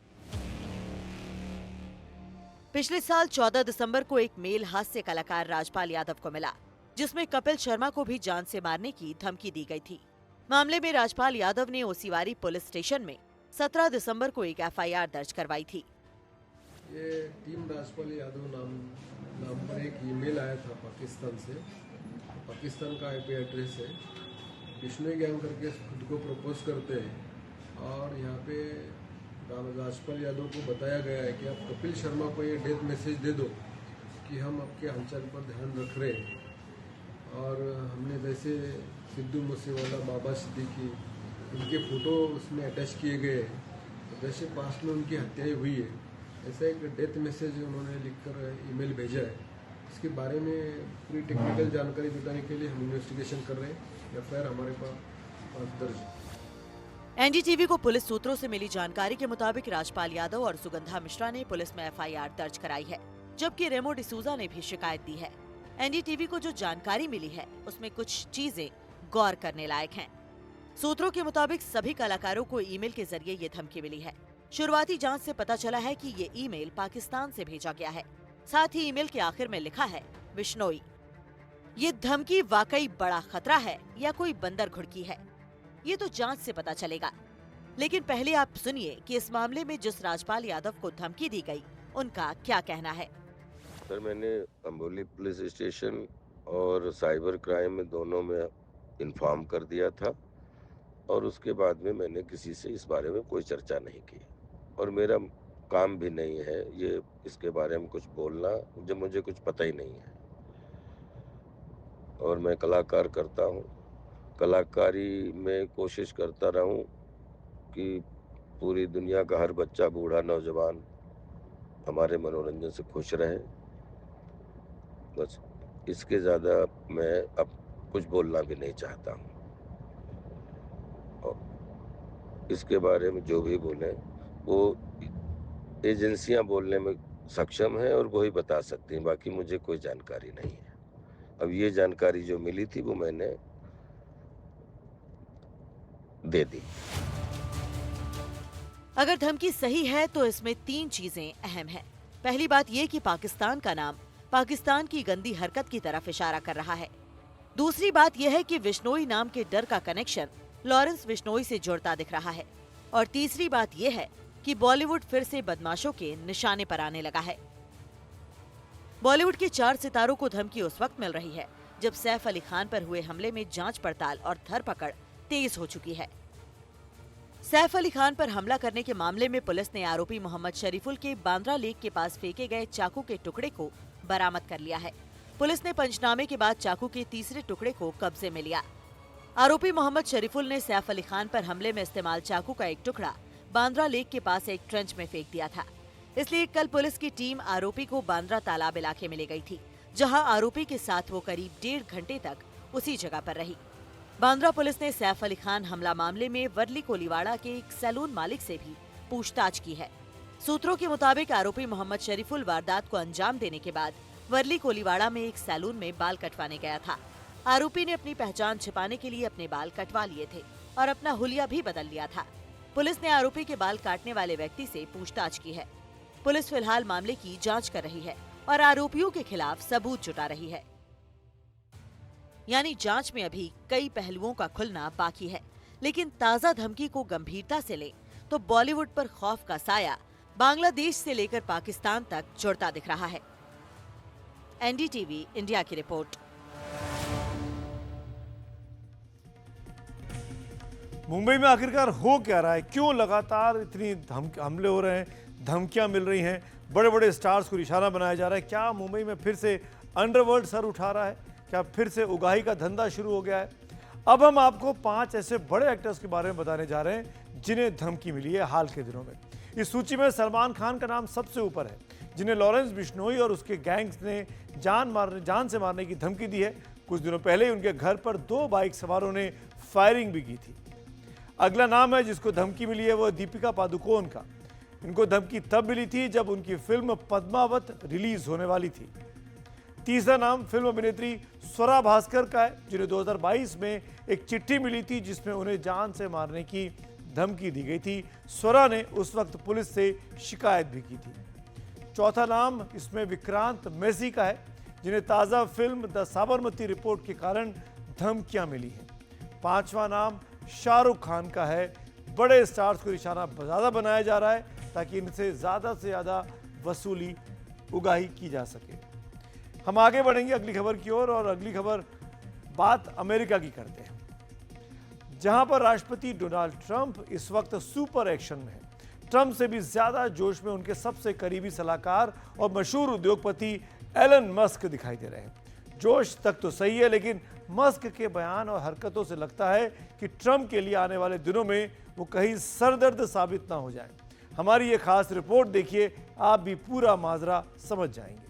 [SPEAKER 10] पिछले साल 14 दिसंबर को एक मेल हास्य कलाकार राजपाल यादव को मिला, जिसमें कपिल शर्मा को भी जान से मारने की धमकी दी गई थी। मामले में राजपाल यादव ने ओसीवारी पुलिस स्टेशन में 17 दिसंबर को एक एफआईआर दर्ज करवाई थी।
[SPEAKER 12] ये टीम राजपाल यादव नाम पर एक ईमेल आया था पाकिस्तान से। पाकिस्तान का आईपी एड्रेस है। बिश्नोई गैंग करके खुद को प्रपोज करते हैं और यहाँ पे राजपाल यादव को बताया गया है कि आप कपिल शर्मा को ये डेथ मैसेज दे दो कि हम आपके हालचाल पर ध्यान रख रहे हैं। और हमने वैसे सिद्धू मूसेवाला, बाबा सिद्दीकी, इनके फ़ोटो उसमें अटैच किए गए हैं। तो वैसे पास्ट में उनकी हत्याएँ हुई है, ऐसा एक डेथ मैसेज उन्होंने लिखकर ईमेल भेजा है। इसके बारे में पूरी टेक्निकल जानकारी जुटाने के लिए हम इन्वेस्टिगेशन कर रहे हैं। एफआईआर हमारे पास दर्ज है।
[SPEAKER 10] एनडीटीवी को पुलिस सूत्रों से मिली जानकारी के मुताबिक राजपाल यादव और सुगंधा मिश्रा ने पुलिस में एफआईआर दर्ज कराई है, जबकि रेमो डिसूजा ने भी शिकायत दी है। एनडीटीवी को जो जानकारी मिली है उसमें कुछ चीजें गौर करने लायक हैं। सूत्रों के मुताबिक सभी कलाकारों को ईमेल के जरिए ये धमकी मिली है। शुरुआती जांच से पता चला है कि ये ईमेल पाकिस्तान से भेजा गया है। साथ ही ईमेल के आखिर में लिखा है बिश्नोई। ये धमकी वाकई बड़ा खतरा है या कोई बंदर घुड़की है, ये तो जांच से पता चलेगा। लेकिन पहले आप सुनिए कि इस मामले में जिस राजपाल यादव को धमकी दी गई, उनका क्या कहना है।
[SPEAKER 13] सर, मैंने अम्बोली पुलिस स्टेशन और साइबर क्राइम में दोनों में इन्फॉर्म कर दिया था और उसके बाद में मैंने किसी से इस बारे में कोई चर्चा नहीं की और मेरा काम भी नहीं है ये इसके बारे में कुछ बोलना, जब मुझे कुछ पता ही नहीं है। और मैं कलाकार करता हूँ, कलाकारी में कोशिश करता रहूं कि पूरी दुनिया का हर बच्चा, बूढ़ा, नौजवान हमारे मनोरंजन से खुश रहे। बस इसके ज़्यादा मैं अब कुछ बोलना भी नहीं चाहता हूं। और इसके बारे में जो भी बोले वो एजेंसियां बोलने में सक्षम हैं और वही बता सकती हैं, बाकी मुझे कोई जानकारी नहीं है। अब ये जानकारी जो मिली थी वो मैंने दे दी।
[SPEAKER 10] अगर धमकी सही है तो इसमें 3 चीजें अहम हैं। पहली बात ये कि पाकिस्तान का नाम पाकिस्तान की गंदी हरकत की तरफ इशारा कर रहा है। दूसरी बात यह है कि बिश्नोई नाम के डर का कनेक्शन लॉरेंस बिश्नोई से जुड़ता दिख रहा है। और तीसरी बात यह है कि बॉलीवुड फिर से बदमाशों के निशाने पर आने लगा है। बॉलीवुड के 4 सितारों को धमकी उस वक्त मिल रही है जब सैफ अली खान पर हुए हमले में जांच पड़ताल और धरपकड़ तेज हो चुकी है। सैफ अली खान पर हमला करने के मामले में पुलिस ने आरोपी मोहम्मद शरीफुल के बांद्रा लेक के पास फेंके गए चाकू के टुकड़े को बरामद कर लिया है। पुलिस ने पंचनामे के बाद चाकू के तीसरे टुकड़े को कब्जे में लिया। आरोपी मोहम्मद शरीफुल ने सैफ अली खान पर हमले में इस्तेमाल चाकू का एक टुकड़ा बांद्रा लेक के पास एक ट्रेंच में फेंक दिया था। इसलिए कल पुलिस की टीम आरोपी को बांद्रा तालाब इलाके में ले गई थी, जहां आरोपी के साथ वो करीब 1.5 घंटे तक उसी जगह पर रही। बांद्रा पुलिस ने सैफ अली खान हमला मामले में वर्ली कोलीवाड़ा के एक सैलून मालिक से भी पूछताछ की है। सूत्रों के मुताबिक आरोपी मोहम्मद शरीफुल वारदात को अंजाम देने के बाद वर्ली कोलीवाड़ा में एक सैलून में बाल कटवाने गया था। आरोपी ने अपनी पहचान छिपाने के लिए अपने बाल कटवा लिए थे और अपना हुलिया भी बदल लिया था। पुलिस ने आरोपी के बाल काटने वाले व्यक्ति से पूछताछ की है। पुलिस फिलहाल मामले की जांच कर रही है और आरोपियों के खिलाफ सबूत जुटा रही है। यानी जांच में अभी कई पहलुओं का खुलना बाकी है, लेकिन ताजा धमकी को गंभीरता से ले तो बॉलीवुड पर खौफ का साया बांग्लादेश से लेकर पाकिस्तान तक जुड़ता दिख रहा है। एनडीटीवी इंडिया की रिपोर्ट।
[SPEAKER 1] मुंबई में आखिरकार हो क्या रहा है? क्यों लगातार इतनी हमले हो रहे हैं, धमकियां मिल रही हैं, बड़े बड़े स्टार्स को निशाना बनाया जा रहा है? क्या मुंबई में फिर से अंडरवर्ल्ड सर उठा रहा है? क्या फिर से उगाही का धंधा शुरू हो गया है? अब हम आपको 5 ऐसे बड़े एक्टर्स के बारे में बताने जा रहे हैं जिन्हें धमकी मिली है हाल के दिनों में। इस सूची में सलमान खान का नाम सबसे ऊपर है, जिन्हें लॉरेंस बिश्नोई और उसके गैंग्स ने जान से मारने की धमकी दी है। कुछ दिनों पहले ही उनके घर पर 2 बाइक सवारों ने फायरिंग भी की थी। अगला नाम है जिसको धमकी मिली है वो दीपिका पादुकोण का। इनको धमकी तब मिली थी जब उनकी फिल्म पद्मावत रिलीज होने वाली थी। तीसरा नाम फिल्म अभिनेत्री स्वरा भास्कर का है, जिन्हें 2022 में एक चिट्ठी मिली थी जिसमें उन्हें जान से मारने की धमकी दी गई थी। स्वरा ने उस वक्त पुलिस से शिकायत भी की थी। चौथा नाम इसमें विक्रांत मैसी का है, जिन्हें ताज़ा फिल्म द साबरमती रिपोर्ट के कारण धमकियां मिली हैं। पांचवा नाम शाहरुख खान का है। बड़े स्टार्स को निशाना ज़्यादा बनाया जा रहा है ताकि इनसे ज़्यादा से ज़्यादा वसूली उगाही की जा सके। हम आगे बढ़ेंगे अगली खबर की ओर, और अगली खबर बात अमेरिका की करते हैं, जहां पर राष्ट्रपति डोनाल्ड ट्रंप इस वक्त सुपर एक्शन में है। ट्रंप से भी ज्यादा जोश में उनके सबसे करीबी सलाहकार और मशहूर उद्योगपति एलन मस्क दिखाई दे रहे हैं। जोश तक तो सही है, लेकिन मस्क के बयान और हरकतों से लगता है कि ट्रंप के लिए आने वाले दिनों में वो कहीं सरदर्द साबित ना हो जाए। हमारी ये खास रिपोर्ट देखिए, आप भी पूरा माजरा समझ जाएंगे।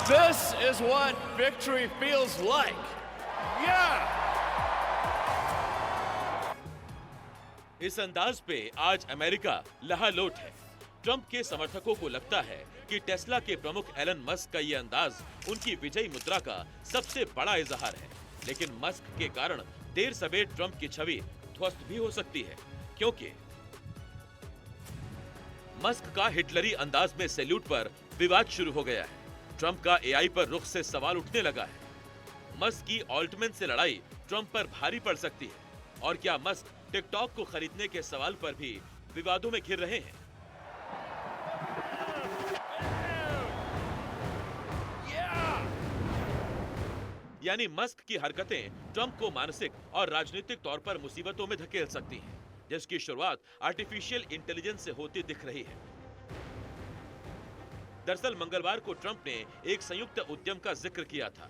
[SPEAKER 14] This is what victory feels like. Yeah!
[SPEAKER 4] इस अंदाज पे आज अमेरिका लहालोट है। ट्रंप के समर्थकों को लगता है कि टेस्ला के प्रमुख एलन मस्क का ये अंदाज उनकी विजयी मुद्रा का सबसे बड़ा इजहार है। लेकिन मस्क के कारण देर सवेर ट्रंप की छवि ध्वस्त भी हो सकती है, क्योंकि मस्क का हिटलरी अंदाज में सैल्यूट पर विवाद शुरू हो गया है। ट्रंप का एआई पर रुख से सवाल उठने लगा है। मस्क की ऑल्टमैन से लड़ाई ट्रंप पर भारी पड़ सकती है। और क्या मस्क टिकटॉक को खरीदने के सवाल पर भी विवादों में घिर रहे हैं? यानी मस्क की हरकतें ट्रंप को मानसिक और राजनीतिक तौर पर मुसीबतों में धकेल सकती हैं, जिसकी शुरुआत आर्टिफिशियल इंटेलिजेंस से होती दिख रही है। दरअसल मंगलवार को ट्रंप ने एक संयुक्त उद्यम का जिक्र किया था,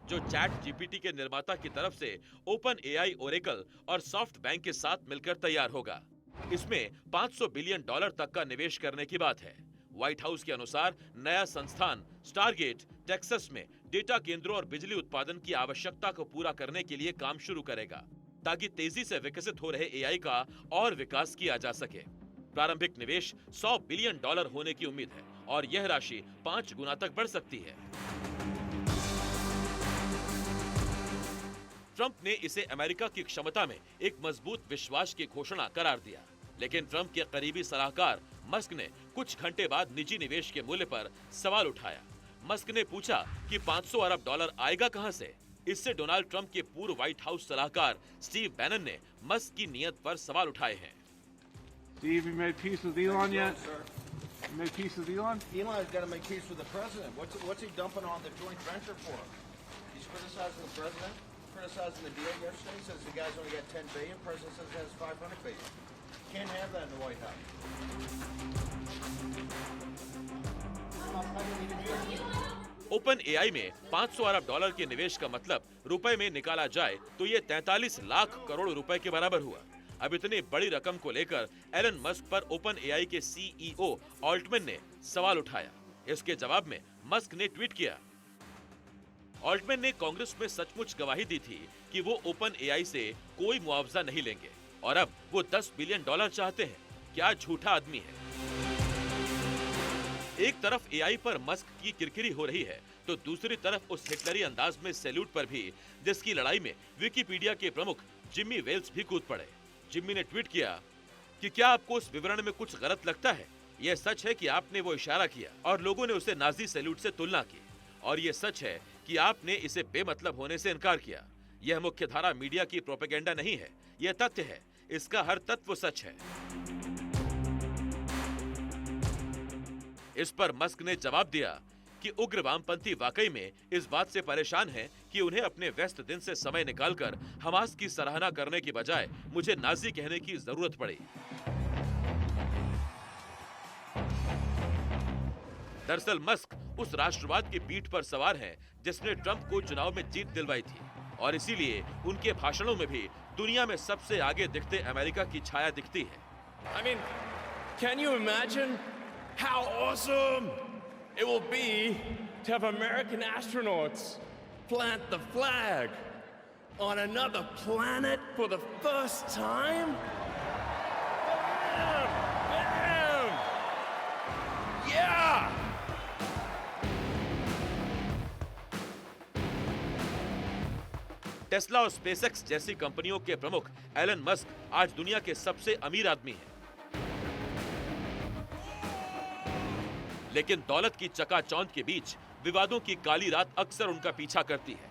[SPEAKER 4] जो चैट जीपीटी के निर्माता की तरफ से ओपन एआई, ओरेकल और सॉफ्ट बैंक के साथ मिलकर तैयार होगा। इसमें $500 बिलियन तक का निवेश करने की बात है। व्हाइट हाउस के अनुसार नया संस्थान स्टारगेट टेक्सास में डेटा केंद्रों और बिजली उत्पादन की आवश्यकता को पूरा करने के लिए काम शुरू करेगा, ताकि तेजी से विकसित हो रहे एआई का और विकास किया जा सके। प्रारंभिक निवेश $100 बिलियन होने की उम्मीद है और यह राशि 5 गुना तक बढ़ सकती है। ट्रंप ने इसे अमेरिका की क्षमता में एक मजबूत विश्वास की घोषणा करार दिया। लेकिन ट्रंप के करीबी सलाहकार मस्क ने कुछ घंटे बाद निजी निवेश के मूल्य पर सवाल उठाया। मस्क ने पूछा कि 500 अरब डॉलर आएगा कहां से। इससे डोनाल्ड ट्रंप के पूर्व व्हाइट हाउस सलाहकार स्टीव बैनन ने मस्क की नीयत पर सवाल उठाए हैं।
[SPEAKER 8] Steve, you made peace with Elon yet? You made peace with Elon?
[SPEAKER 15] Elon's got to make peace with the president. What's he dumping on the joint venture for? He's criticizing the president, criticizing the deal yesterday. He says the guy's only got 10 billion. The president says he has 500 billion. Can't have that in the White House.
[SPEAKER 4] Open AI में 500 अरब dollar के निवेश का मतलब रुपए में निकाला जाए तो ये 43 लाख करोड़ रुपए के बराबर हुआ। अब इतनी बड़ी रकम को लेकर एलन मस्क पर ओपन एआई के सीईओ ऑल्टमैन ने सवाल उठाया। इसके जवाब में मस्क ने ट्वीट किया। ऑल्टमैन ने कांग्रेस में सचमुच गवाही दी थी कि वो ओपन एआई से कोई मुआवजा नहीं लेंगे और अब वो 10 बिलियन डॉलर चाहते हैं। क्या झूठा आदमी है। एक तरफ एआई पर मस्क की किरकिरी हो रही है तो दूसरी तरफ उस हिटलरी अंदाज में सैल्यूट पर भी, जिसकी लड़ाई में विकिपीडिया के प्रमुख जिम्मी वेल्स भी कूद पड़े। जिम्मी ने ट्वीट किया कि क्या आपको उस विवरण में कुछ गलत लगता है? यह सच है कि आपने वो इशारा किया और लोगों ने उसे नाजी सैल्यूट से तुलना की, और यह सच है कि आपने इसे बेमतलब होने से इनकार किया। यह मुख्यधारा मीडिया की प्रोपेगेंडा नहीं है, यह तथ्य है। इसका हर तत्व सच है। इस पर मस्क ने जवाब दिया कि उग्र वामपंथी वाकई में इस बात से परेशान हैं कि उन्हें अपने व्यस्त दिन से समय निकालकर हमास की सराहना करने की बजाय मुझे नाजी कहने की जरूरत पड़ी। दरअसल मस्क उस राष्ट्रवाद की पीठ पर सवार हैं जिसने ट्रंप को चुनाव में जीत दिलवाई थी, और इसीलिए उनके भाषणों में भी दुनिया में सबसे आगे दिखते अमेरिका की छाया दिखती है।
[SPEAKER 14] I mean, can you imagine how awesome it will be to have American astronauts plant the flag on another planet for the first time? Bam! Bam! Yeah!
[SPEAKER 4] Tesla और स्पेसएक्स जैसी कंपनियों के प्रमुख एलन मस्क आज दुनिया के सबसे अमीर आदमी हैं। लेकिन दौलत की चकाचौंध के बीच विवादों की काली रात अक्सर उनका पीछा करती है।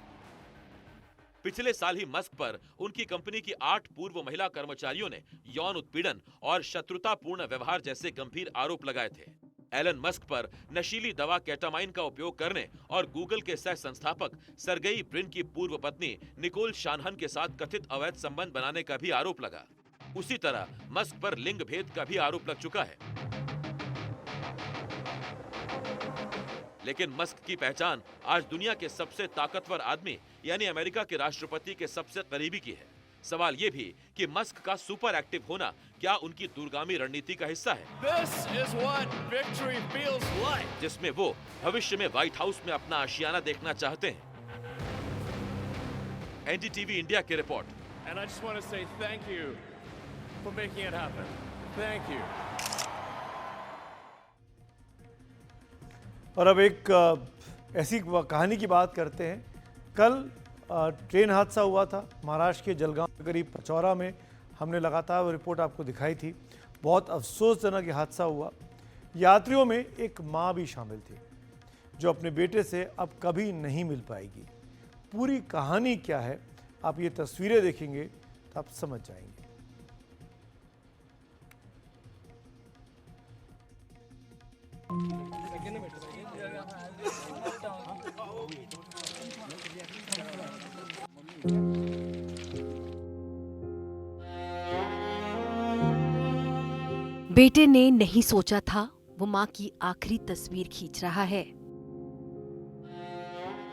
[SPEAKER 4] पिछले साल ही मस्क पर उनकी कंपनी की 8 पूर्व महिला कर्मचारियों ने यौन उत्पीड़न और शत्रुतापूर्ण व्यवहार जैसे गंभीर आरोप लगाए थे। एलन मस्क पर नशीली दवा केटामाइन का उपयोग करने और गूगल के सह संस्थापक सर्गेई ब्रिन की पूर्व पत्नी निकोल शानहन के साथ कथित अवैध संबंध बनाने का भी आरोप लगा। उसी तरह मस्क पर लिंग भेद का भी आरोप लग चुका है। लेकिन मस्क की पहचान आज दुनिया के सबसे ताकतवर आदमी यानी अमेरिका के राष्ट्रपति के सबसे करीबी की है। सवाल ये भी कि मस्क का सुपर एक्टिव होना क्या उनकी दूरगामी रणनीति का हिस्सा है?
[SPEAKER 14] This is what victory feels like.
[SPEAKER 4] जिसमें वो भविष्य में व्हाइट हाउस में अपना आशियाना देखना चाहते हैं। एनडीटीवी इंडिया की report.
[SPEAKER 14] And I just want to say thank you for making it happen. Thank you.
[SPEAKER 1] और अब एक ऐसी कहानी की बात करते हैं। कल ट्रेन हादसा हुआ था महाराष्ट्र के जलगांव के करीब पचौरा में। हमने लगातार वो रिपोर्ट आपको दिखाई थी। बहुत अफसोसजनक ये हादसा हुआ। यात्रियों में एक माँ भी शामिल थी जो अपने बेटे से अब कभी नहीं मिल पाएगी। पूरी कहानी क्या है आप ये तस्वीरें देखेंगे तो आप समझ जाएंगे।
[SPEAKER 16] बेटे ने नहीं सोचा था वो मां की आखिरी तस्वीर खींच रहा है।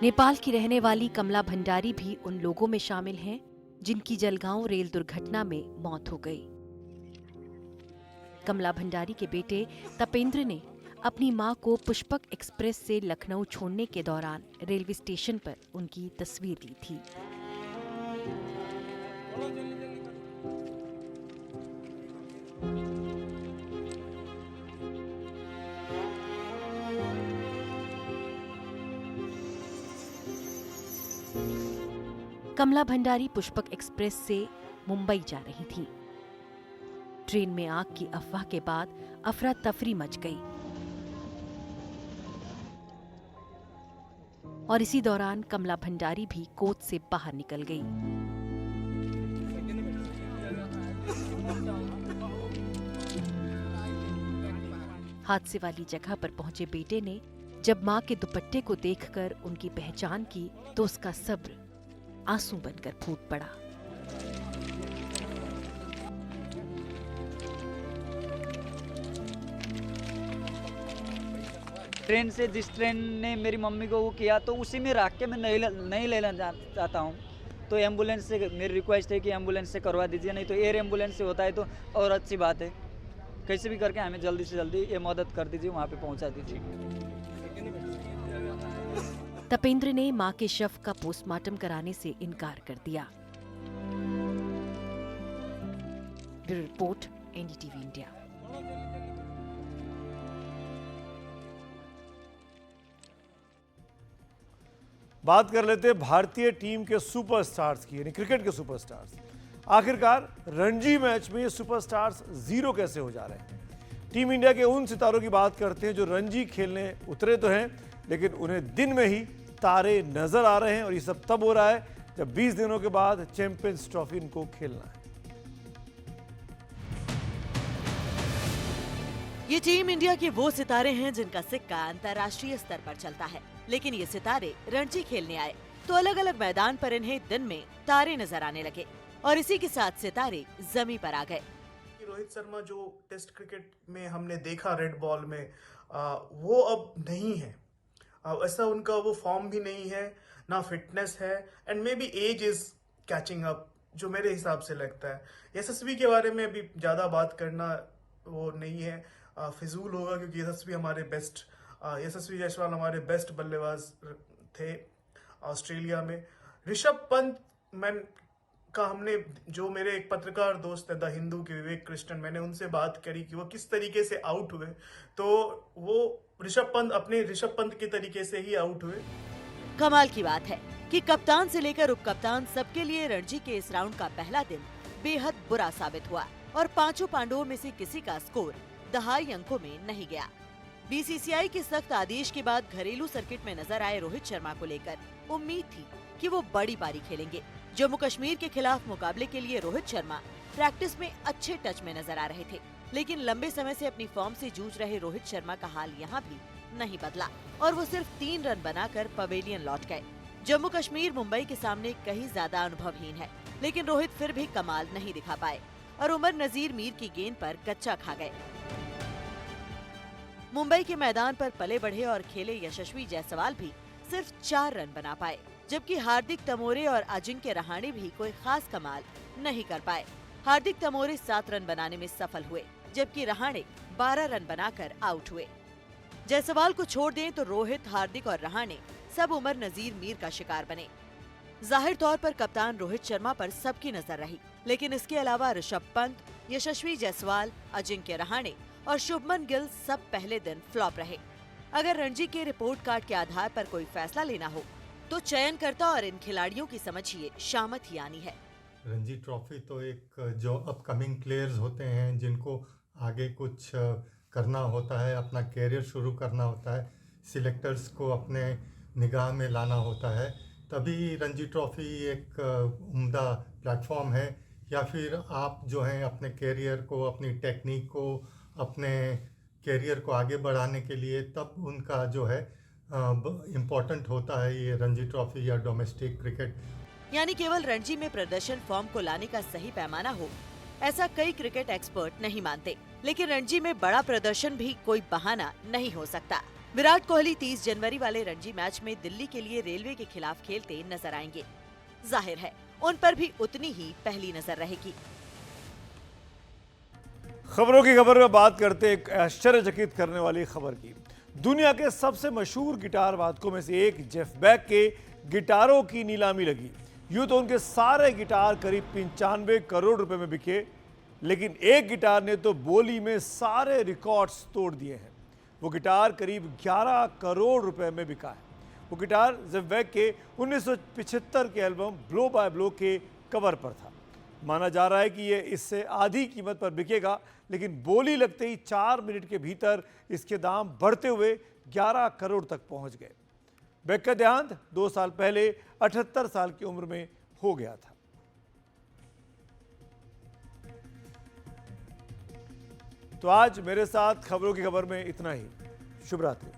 [SPEAKER 16] नेपाल की रहने वाली कमला भंडारी भी उन लोगों में शामिल हैं जिनकी जलगांव रेल दुर्घटना में मौत हो गई। कमला भंडारी के बेटे तपेंद्र ने अपनी मां को पुष्पक एक्सप्रेस से लखनऊ छोड़ने के दौरान रेलवे स्टेशन पर उनकी तस्वीर ली थी। कमला भंडारी पुष्पक एक्सप्रेस से मुंबई जा रही थी। ट्रेन में आग की अफवाह के बाद अफरा तफरी मच गई और इसी दौरान कमला भंडारी भी कोच से बाहर निकल गई। हादसे वाली जगह पर पहुंचे बेटे ने जब मां के दुपट्टे को देखकर उनकी पहचान की तो उसका सब्र आंसू बनकर फूट पड़ा।
[SPEAKER 17] ट्रेन से जिस ट्रेन ने मेरी मम्मी को वो किया तो उसी में रख के मैं नहीं लेना चाहता हूँ। तो एम्बुलेंस से मेरी रिक्वेस्ट है कि एम्बुलेंस से करवा दीजिए, नहीं तो एयर एम्बुलेंस से होता है तो और अच्छी बात है। कैसे भी करके हमें जल्दी से जल्दी ये मदद कर दीजिए, वहाँ पे पहुँचा दीजिए।
[SPEAKER 16] तपेंद्र ने मां के शव का पोस्टमार्टम कराने से इनकार कर दिया। Bureau report, NDTV India.
[SPEAKER 1] बात कर लेते हैं भारतीय टीम के सुपरस्टार्स की, यानी क्रिकेट के सुपरस्टार्स। आखिरकार रणजी मैच में ये सुपरस्टार्स जीरो कैसे हो जा रहे हैं? टीम इंडिया के उन सितारों की बात करते हैं जो रणजी खेलने उतरे तो हैं, लेकिन उन्हें दिन में ही तारे नजर आ रहे हैं। और ये सब तब हो रहा है जब 20 दिनों के बाद चैंपियंस ट्रॉफी इनको खेलना है।
[SPEAKER 10] ये टीम इंडिया के वो सितारे हैं जिनका सिक्का अंतर्राष्ट्रीय स्तर पर चलता है, लेकिन ये सितारे रणजी खेलने आए तो अलग अलग मैदान पर इन्हें दिन में तारे नजर आने लगे और इसी के साथ सितारे जमीन पर आ गए।
[SPEAKER 18] रोहित शर्मा जो टेस्ट क्रिकेट में हमने देखा रेड बॉल में, वो अब नहीं है। ऐसा उनका वो फॉर्म भी नहीं है, ना फिटनेस है, and maybe age is catching up, जो मेरे हिसाब से लगता है। यशस्वी के बारे में अभी ज़्यादा बात करना वो नहीं है, फिजूल होगा, क्योंकि यशस्वी जायसवाल हमारे बेस्ट बल्लेबाज थे ऑस्ट्रेलिया में। ऋषभ पंत हमने जो मेरे एक पत्रकार दोस्त है द हिंदू के विवेक कृष्णन, मैंने उनसे बात करी कि वो किस तरीके से आउट हुए, तो वो ऋषभ पंत के तरीके से ही आउट हुए।
[SPEAKER 10] कमाल की बात है कि कप्तान से लेकर उप कप्तान सबके लिए रणजी के इस राउंड का पहला दिन बेहद बुरा साबित हुआ और पांचों पांडवों में से किसी का स्कोर दहाई अंकों में नहीं गया। बीसीसीआई के सख्त आदेश के बाद घरेलू सर्किट में नजर आए रोहित शर्मा को लेकर उम्मीद थी कि वो बड़ी पारी खेलेंगे। जम्मू कश्मीर के खिलाफ मुकाबले के लिए रोहित शर्मा प्रैक्टिस में अच्छे टच में नजर आ रहे थे, लेकिन लंबे समय से अपनी फॉर्म से जूझ रहे रोहित शर्मा का हाल यहाँ भी नहीं बदला और वो सिर्फ 3 रन बनाकर पवेलियन लौट गए। जम्मू कश्मीर मुंबई के सामने कहीं ज्यादा अनुभवहीन है, लेकिन रोहित फिर भी कमाल नहीं दिखा पाए और उमर नजीर मीर की गेंद पर कच्चा खा गए। मुंबई के मैदान पर पले बढ़े और खेले यशस्वी जायसवाल भी सिर्फ 4 रन बना पाए, जबकि हार्दिक तमोरे और अजिंक्य रहाणे भी कोई खास कमाल नहीं कर पाए। हार्दिक तमोरे 7 रन बनाने में सफल हुए, जबकि रहाणे 12 रन बनाकर आउट हुए। जायसवाल को छोड़ दें तो रोहित, हार्दिक और रहाणे सब उमर नजीर मीर का शिकार बने। जाहिर तौर पर कप्तान रोहित शर्मा पर सबकी नजर रही, लेकिन इसके अलावा ऋषभ पंत, यशस्वी जायसवाल, अजिंक्य रहाणे और शुभमन गिल सब पहले दिन फ्लॉप रहे। अगर रणजी के रिपोर्ट कार्ड के आधार पर कोई फैसला लेना हो तो चयनकर्ता और इन खिलाड़ियों की समझिए शामत ही आनी है।
[SPEAKER 19] रणजी ट्रॉफी तो एक जो अपकमिंग प्लेयर्स होते हैं जिनको आगे कुछ करना होता है, अपना कैरियर शुरू करना होता है, सिलेक्टर्स को अपने निगाह में लाना होता है, तभी रणजी ट्रॉफी एक उम्दा प्लेटफॉर्म है। या फिर आप जो हैं अपने कैरियर को, अपनी टेक्निक को, अपने कैरियर को आगे बढ़ाने के लिए तब उनका जो है इम्पोर्टेंट होता है ये रणजी ट्रॉफी या डोमेस्टिक क्रिकेट।
[SPEAKER 10] यानी केवल रणजी में प्रदर्शन फॉर्म को लाने का सही पैमाना हो, ऐसा कई क्रिकेट एक्सपर्ट नहीं मानते, लेकिन रणजी में बड़ा प्रदर्शन भी कोई बहाना नहीं हो सकता। विराट कोहली 30 जनवरी वाले रणजी मैच में दिल्ली के लिए रेलवे के खिलाफ खेलते नजर आएंगे। जाहिर है उन पर भी उतनी ही पहली नजर रहेगी।
[SPEAKER 1] खबरों की खबर में बात करते एक आश्चर्यचकित करने वाली खबर की। दुनिया के सबसे मशहूर गिटार वादकों में से एक जेफ बेक के गिटारों की नीलामी लगी। यूं तो उनके सारे गिटार करीब 95 करोड़ रुपए में बिके, लेकिन एक गिटार ने तो बोली में सारे रिकॉर्ड्स तोड़ दिए हैं। वो गिटार करीब 11 करोड़ रुपए में बिका है। वो गिटार जेफ बेक के 1975 के एल्बम ब्लो बाय ब्लो के कवर पर था। माना जा रहा है कि ये इससे आधी कीमत पर बिकेगा, लेकिन बोली लगते ही 4 मिनट के भीतर इसके दाम बढ़ते हुए 11 करोड़ तक पहुंच गए। बैग का देहांत 2 साल पहले 78 साल की उम्र में हो गया था। तो आज मेरे साथ खबरों की खबर में इतना ही। शुभ रात्रि।